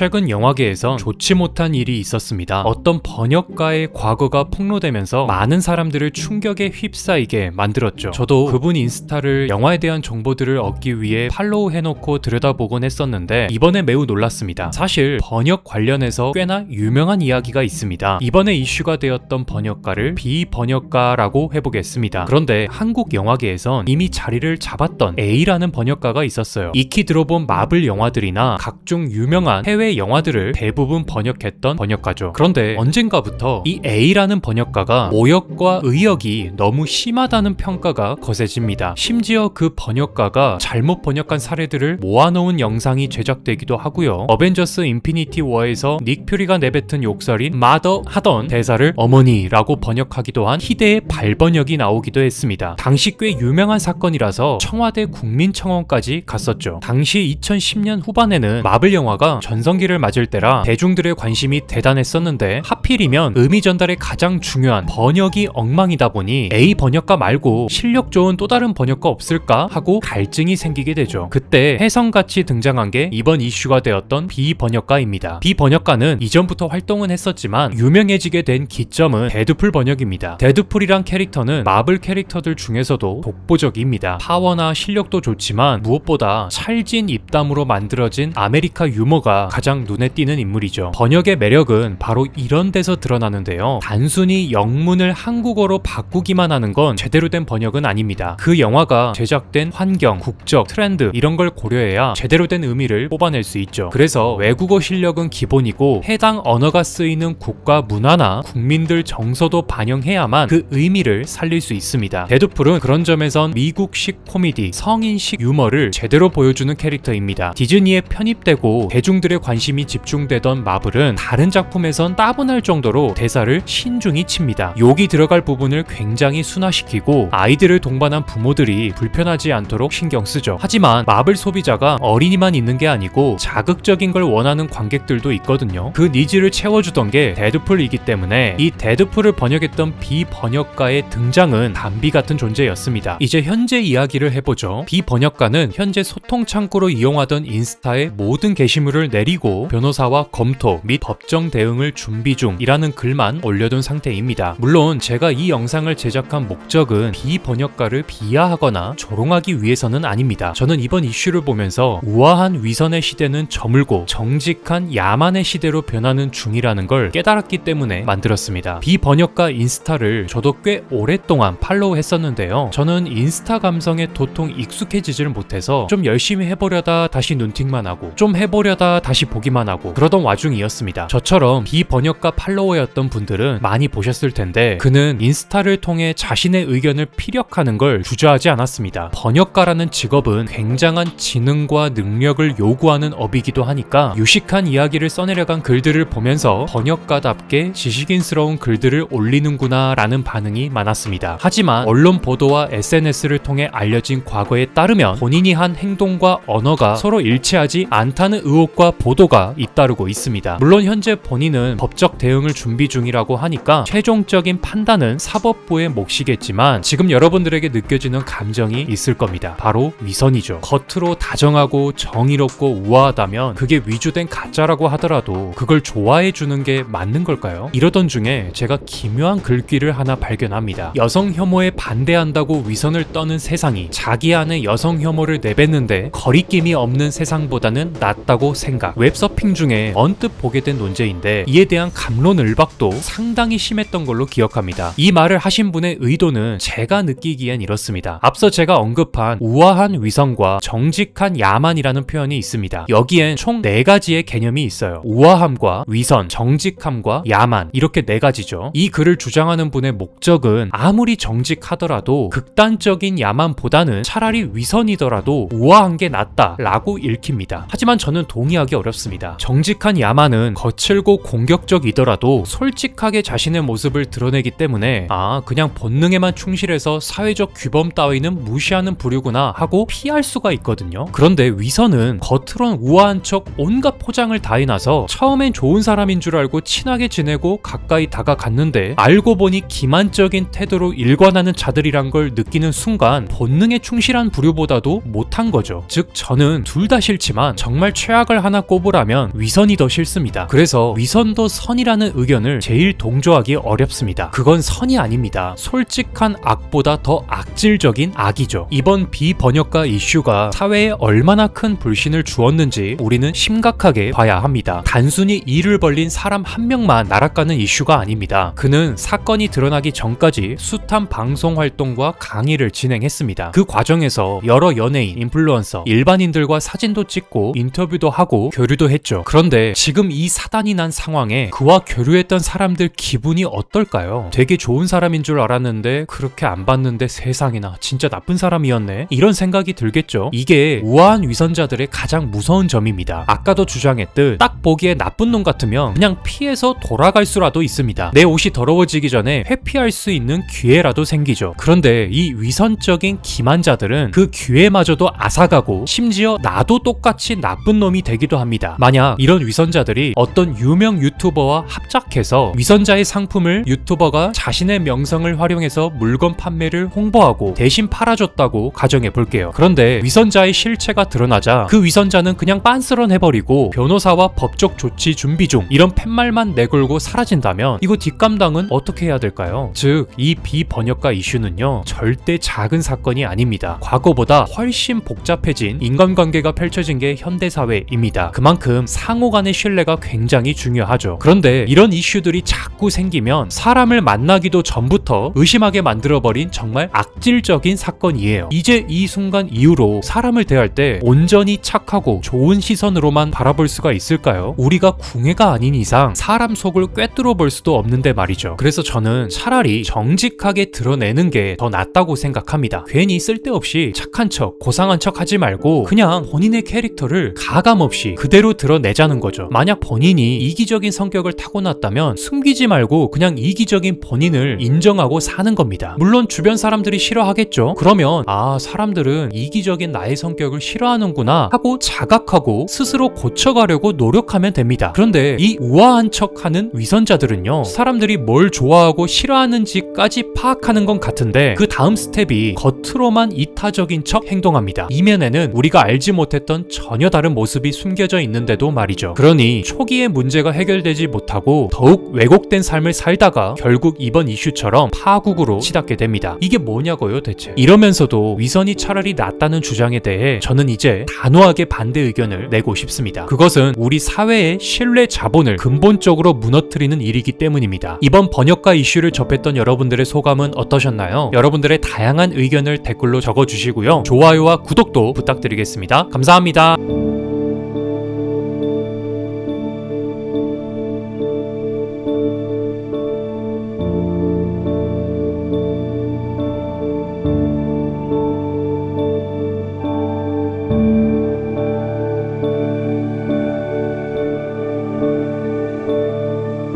최근 영화계에선 좋지 못한 일이 있었습니다. 어떤 번역가의 과거가 폭로되면서 많은 사람들을 충격에 휩싸이게 만들었죠. 저도 그분 인스타를 영화에 대한 정보들을 얻기 위해 팔로우 해놓고 들여다보곤 했었는데 이번에 매우 놀랐습니다. 사실 번역 관련해서 꽤나 유명한 이야기가 있습니다. 이번에 이슈가 되었던 번역가를 비번역가라고 해보겠습니다. 그런데 한국 영화계에선 이미 자리를 잡았던 A라는 번역가가 있었어요. 익히 들어본 마블 영화들이나 각종 유명한 해외 영화들을 대부분 번역했던 번역가죠. 그런데 언젠가부터 이 A라는 번역가가 오역과 의역이 너무 심하다는 평가가 거세집니다. 심지어 그 번역가가 잘못 번역한 사례들을 모아놓은 영상이 제작되기도 하고요. 어벤져스 인피니티 워에서 닉 퓨리가 내뱉은 욕설인 마더 하던 대사를 어머니라고 번역하기도 한 희대의 발번역이 나오기도 했습니다. 당시 꽤 유명한 사건이라서 청와대 국민청원까지 갔었죠. 당시 2010년 후반에는 마블 영화가 전성기를 맞을 때라 대중들의 관심이 대단했었는데 하필이면 의미 전달의 가장 중요한 번역이 엉망이다 보니 A 번역가 말고 실력 좋은 또 다른 번역가 없을까 하고 갈증이 생기게 되죠. 그때 혜성같이 등장한 게 이번 이슈가 되었던 B 번역가입니다. B 번역가는 이전부터 활동은 했었지만 유명해지게 된 기점은 데드풀 번역입니다. 데드풀이란 캐릭터는 마블 캐릭터들 중에서도 독보적입니다. 파워나 실력도 좋지만 무엇보다 찰진 입담으로 만들어진 아메리카 유머가 가장 눈에 띄는 인물이죠. 번역의 매력은 바로 이런 데서 드러나는데요. 단순히 영문을 한국어로 바꾸기만 하는 건 제대로 된 번역은 아닙니다. 그 영화가 제작된 환경, 국적, 트렌드 이런 걸 고려해야 제대로 된 의미를 뽑아낼 수 있죠. 그래서 외국어 실력은 기본이고 해당 언어가 쓰이는 국가 문화나 국민들 정서도 반영해야만 그 의미를 살릴 수 있습니다. 데드풀은 그런 점에선 미국식 코미디, 성인식 유머를 제대로 보여주는 캐릭터입니다. 디즈니에 편입되고 대중들의 관심이 집중되던 마블은 다른 작품에선 따분할 정도로 대사를 신중히 칩니다. 욕이 들어갈 부분을 굉장히 순화시키고 아이들을 동반한 부모들이 불편하지 않도록 신경 쓰죠. 하지만 마블 소비자가 어린이만 있는 게 아니고 자극적인 걸 원하는 관객들도 있거든요. 그 니즈를 채워주던 게 데드풀이기 때문에 이 데드풀을 번역했던 비번역가의 등장은 담비 같은 존재였습니다. 이제 현재 이야기를 해보죠. 비번역가는 현재 소통 창구로 이용하던 인스타의 모든 게시물을 내리고 변호사와 검토 및 법정 대응을 준비 중이라는 글만 올려둔 상태입니다. 물론 제가 이 영상을 제작한 목적은 비번역가를 비하하거나 조롱하기 위해서는 아닙니다. 저는 이번 이슈를 보면서 우아한 위선의 시대는 저물고 정직한 야만의 시대로 변하는 중이라는 걸 깨달았기 때문에 만들었습니다. 비번역가 인스타를 저도 꽤 오랫동안 팔로우 했었는데요. 저는 인스타 감성에 도통 익숙해지질 못해서 좀 열심히 해보려다 다시 눈팅만 하고 좀 해보려다 다시 보기만 하고 그러던 와중이었습니다. 저처럼 비번역가 팔로워였던 분들은 많이 보셨을 텐데 그는 인스타를 통해 자신의 의견을 피력하는 걸 주저하지 않았습니다. 번역가라는 직업은 굉장한 지능과 능력을 요구하는 업이기도 하니까 유식한 이야기를 써내려간 글들을 보면서 번역가답게 지식인스러운 글들을 올리는구나 라는 반응이 많았습니다. 하지만 언론 보도와 SNS를 통해 알려진 과거에 따르면 본인이 한 행동과 언어가 서로 일치하지 않다는 의혹과 보도가 잇따르고 있습니다. 물론 현재 본인은 법적 대응을 준비 중이라고 하니까 최종적인 판단은 사법부의 몫이겠지만 지금 여러분들에게 느껴지는 감정이 있을 겁니다. 바로 위선이죠. 겉으로 다정하고 정의롭고 우아하다면 그게 위조된 가짜라고 하더라도 그걸 좋아해 주는 게 맞는 걸까요? 이러던 중에 제가 기묘한 글귀를 하나 발견합니다. 여성 혐오에 반대한다고 위선을 떠는 세상이 자기 안에 여성 혐오를 내뱉는데 거리낌이 없는 세상보다는 낫다고 생각. 웹서핑 중에 언뜻 보게 된 논제인데 이에 대한 갑론을박도 상당히 심했던 걸로 기억합니다. 이 말을 하신 분의 의도는 제가 느끼기엔 이렇습니다. 앞서 제가 언급한 우아한 위선과 정직한 야만이라는 표현이 있습니다. 여기엔 총 4가지의 개념이 있어요. 우아함과 위선, 정직함과 야만 이렇게 4가지죠. 이 글을 주장하는 분의 목적은 아무리 정직하더라도 극단적인 야만보다는 차라리 위선이더라도 우아한 게 낫다라고 읽힙니다. 하지만 저는 동의하기 어렵습니다. 정직한 야만은 거칠고 공격적이더라도 솔직하게 자신의 모습을 드러내기 때문에 그냥 본능에만 충실해서 사회적 규범 따위는 무시하는 부류구나 하고 피할 수가 있거든요. 그런데 위선은 겉으론 우아한 척 온갖 포장을 다 해놔서 처음엔 좋은 사람인 줄 알고 친하게 지내고 가까이 다가갔는데 알고 보니 기만적인 태도로 일관하는 자들이란 걸 느끼는 순간 본능에 충실한 부류보다도 못한 거죠. 즉 저는 둘 다 싫지만 정말 최악을 하나 꼽으라 꼽으라면 위선이 더 싫습니다. 그래서 위선도 선이라는 의견을 제일 동조하기 어렵습니다. 그건 선이 아닙니다. 솔직한 악보다 더 악질적인 악이죠. 이번 비번역가 이슈가 사회에 얼마나 큰 불신을 주었는지 우리는 심각하게 봐야 합니다. 단순히 이를 벌린 사람 한 명만 날아가는 이슈가 아닙니다. 그는 사건이 드러나기 전까지 숱한 방송 활동과 강의를 진행했습니다. 그 과정에서 여러 연예인, 인플루언서, 일반인들과 사진도 찍고 인터뷰도 하고 교류도 했죠. 그런데 지금 이 사단이 난 상황에 그와 교류했던 사람들 기분이 어떨까요? 되게 좋은 사람인 줄 알았는데 그렇게 안 봤는데 세상에나 진짜 나쁜 사람이었네? 이런 생각이 들겠죠. 이게 우아한 위선자들의 가장 무서운 점입니다. 아까도 주장했듯 딱 보기에 나쁜 놈 같으면 그냥 피해서 돌아갈 수라도 있습니다. 내 옷이 더러워지기 전에 회피할 수 있는 기회라도 생기죠. 그런데 이 위선적인 기만자들은 그 기회마저도 앗아가고 심지어 나도 똑같이 나쁜 놈이 되기도 합니다. 만약 이런 위선자들이 어떤 유명 유튜버와 합작해서 위선자의 상품을 유튜버가 자신의 명성을 활용해서 물건 판매를 홍보하고 대신 팔아줬다고 가정해 볼게요. 그런데 위선자의 실체가 드러나자 그 위선자는 그냥 빤스런해버리고 변호사와 법적 조치 준비 중 이런 팻말만 내걸고 사라진다면 이거 뒷감당은 어떻게 해야 될까요? 즉, 이 비번역가 이슈는요 절대 작은 사건이 아닙니다. 과거보다 훨씬 복잡해진 인간관계가 펼쳐진 게 현대사회입니다. 그만큼 상호 간의 신뢰가 굉장히 중요하죠. 그런데 이런 이슈들이 자꾸 생기면 사람을 만나기도 전부터 의심하게 만들어버린 정말 악질적인 사건이에요. 이제 이 순간 이후로 사람을 대할 때 온전히 착하고 좋은 시선으로만 바라볼 수가 있을까요? 우리가 궁예가 아닌 이상 사람 속을 꿰뚫어 볼 수도 없는데 말이죠. 그래서 저는 차라리 정직하게 드러내는 게 더 낫다고 생각합니다. 괜히 쓸데없이 착한 척, 고상한 척 하지 말고 그냥 본인의 캐릭터를 가감없이 그대로 드러내자는 거죠. 만약 본인이 이기적인 성격을 타고났다면 숨기지 말고 그냥 이기적인 본인을 인정하고 사는 겁니다. 물론 주변 사람들이 싫어하겠죠. 그러면 사람들은 이기적인 나의 성격을 싫어하는구나 하고 자각하고 스스로 고쳐가려고 노력하면 됩니다. 그런데 이 우아한 척하는 위선자들은요 사람들이 뭘 좋아하고 싫어하는지까지 파악하는 건 같은데 그 다음 스텝이 겉으로만 이타적인 척 행동합니다. 이면에는 우리가 알지 못했던 전혀 다른 모습이 숨겨져 있는데도 말이죠. 그러니 초기에 문제가 해결되지 못하고 더욱 왜곡된 삶을 살다가 결국 이번 이슈처럼 파국으로 치닫게 됩니다. 이게 뭐냐고요 대체? 이러면서도 위선이 차라리 낫다는 주장에 대해 저는 이제 단호하게 반대 의견을 내고 싶습니다. 그것은 우리 사회의 신뢰 자본을 근본적으로 무너뜨리는 일이기 때문입니다. 이번 번역가 이슈를 접했던 여러분들의 소감은 어떠셨나요? 여러분들의 다양한 의견을 댓글로 적어주시고요. 좋아요와 구독도 부탁드리겠습니다. 감사합니다.